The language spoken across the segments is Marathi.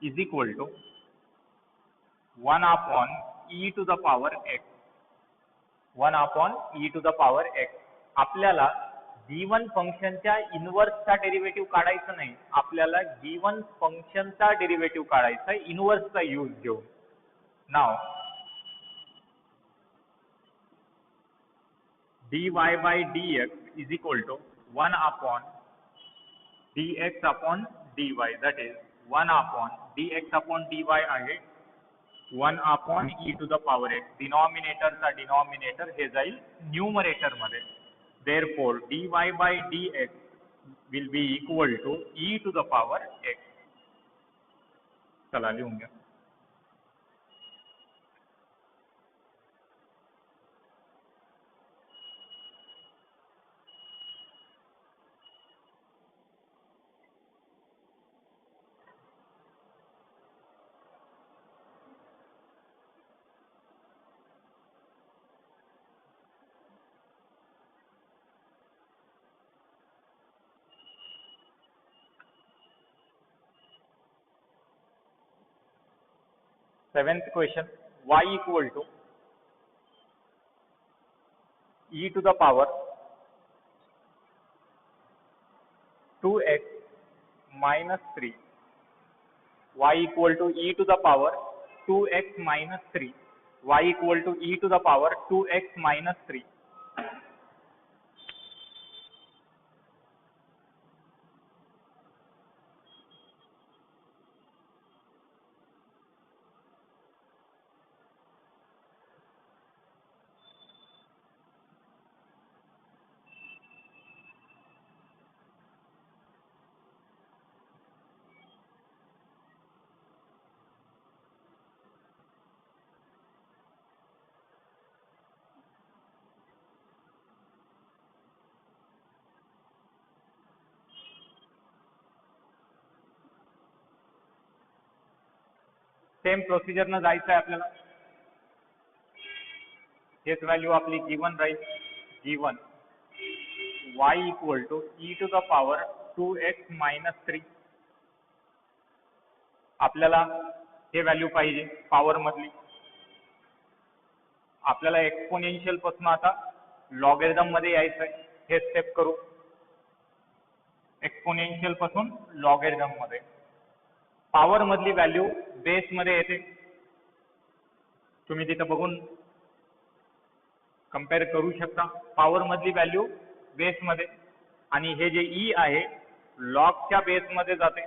Is equal to 1 upon e to the power x. 1 upon e to the power x. आपल्याला गिवन फंक्शनच्या इन्व्हर्सचा डेरिव्हेटिव्ह काढायचा नाही, आपल्याला गिवन फंक्शनचा डेरिव्हेटिव्ह काढायचा इन्व्हर्सचा यूज घेऊन. नाव dy by dx is equal to 1 upon dx upon dy, that is 1 upon dx upon dy आहे 1 upon e to the power x. Denominator चा डिनॉमिनेटर हे जाईल न्यूमरेटर मध्ये. Therefore dy by dx will be equal to e to the power x. चला लिहून घ्या. Seventh question, y equal to e to the power 2x minus 3. Y equal to e to the power 2x minus 3. Y equal to e to the power 2x minus 3. Same procedure न जायचं आहे आपल्याला. हेच व्हॅल्यू आपली गिवन राहील. Given y equal to e to the power 2x minus 3. आपल्याला हे व्हॅल्यू पाहिजे पॉवर मधली. आपल्याला एक्सपोनेन्शियल पासून आता लॉगॅरिथम मध्ये यायचं आहे. हे स्टेप करू. एक्सपोनेन्शियल पासून लॉगॅरिथम मध्ये. पॉवर मधली व्हॅल्यू बेस मध्ये येते. तुम्ही तिथं बघून कंपेअर करू शकता. पॉवर मधली व्हॅल्यू बेस मध्ये आणि हे जे ई आहे लॉगच्या बेस मध्ये जाते.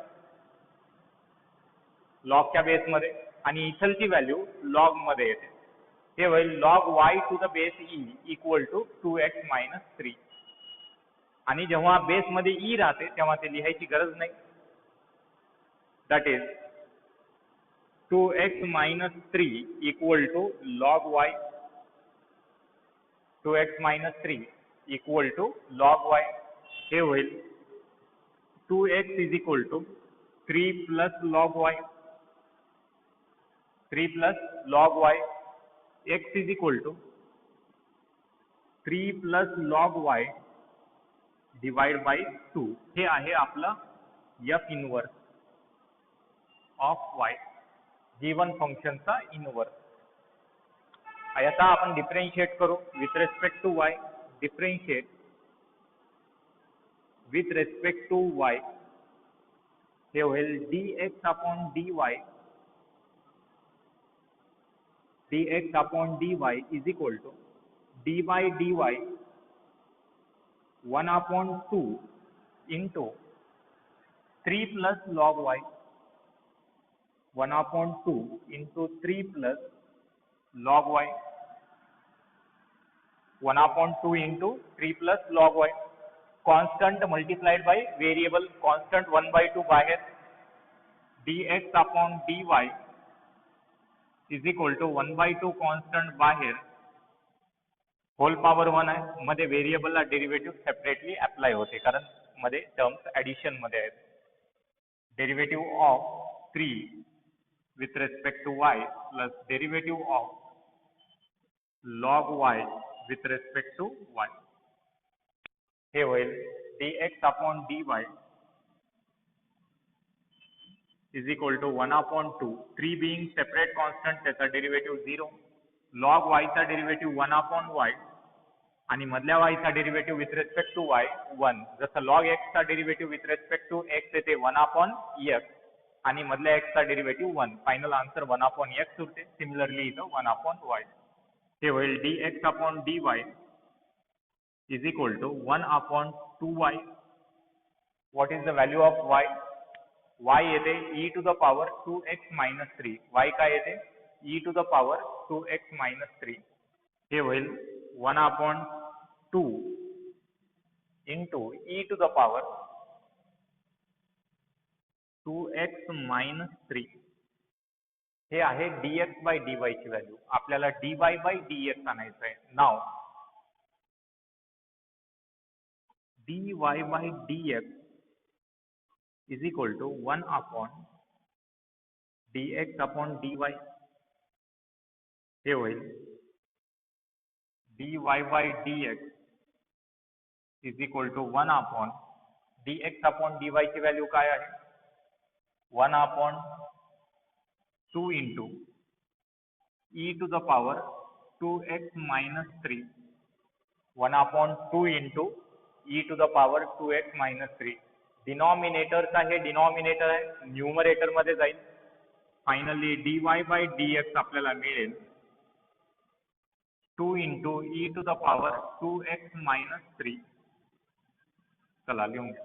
लॉगच्या बेस मध्ये आणि इथलची व्हॅल्यू लॉग मध्ये येते. हे होईल log y to the base e equal to 2x minus 3. आणि जेव्हा बेस मध्ये ई राहते तेव्हा ते लिहायची गरज नाही. that is 2x minus 3 equal to log y. 2x minus 3 equal to log y. हे होईल 2x is equal to 3 plus log y. 3 plus log y. x is equal to 3 plus log y divide by 2. हे आहे आपला f inverse of y. Given फंक्शनचा इन्व्हर्स. याचा आपण डिफरेंशिएट करू with respect to y. Differentiate with respect to y हे होईल dx upon dy. dx upon dy is equal to d by dy 1 upon 2 into 3 plus log y. 1 upon 2 into 3 plus log y. 1 upon 2 into 3 plus log y. Constant multiplied by variable. Constant 1 by 2 बाहेर. dx upon dy is equal to 1 by 2 constant बाहेर. होल पॉवर 1 आहे. मध्ये व्हेरिएबलला डेरिव्हेटिव्ह सेपरेटली अप्लाय होते कारण मध्ये टर्म्स ऍडिशन मध्ये आहेत. Derivative of 3 with respect to y plus derivative of log y with respect to y. हे होईल dx upon dy is equal to 1/2, 3 being separate constant त्याचा डेरिव्हेटिव्ह 0, log y चा डेरिव्हेटिव्ह 1/y आणि मधल्या y चा derivative with respect to y 1. जसं log x चा derivative with respect to x येते 1/x आणि मधल्या x चा डेरिव्हेटिव्ह 1. फायनल आन्सर 1/x उरते. सिमिलरली इथं 1/y. हे होईल dx/dy is equal to 1/2y. What is the value of y? y येते e to the power 2x minus 3. y काय येते e to the power 2x minus 3. हे होईल 1/2 into e to the power 2x minus 3. हे आहे dx by dy ची व्हॅल्यू. आपल्याला dy by dx आणायचं आहे. नाव dy by dx is equal to 1/dx/dy. हे होईल dy by dx is equal to 1/dx/dy ची व्हॅल्यू काय आहे 1/2 into e to the power 2x minus 3. 1/2 into e to the power 2x minus 3. डिनॉमिनेटरचा हे डिनॉमिनेटर आहे, न्यूमरेटर मध्ये जाईल. फायनली dy by dx आपल्याला मिळेल 2 into e to the power 2x minus 3. चला लिहून घ्या.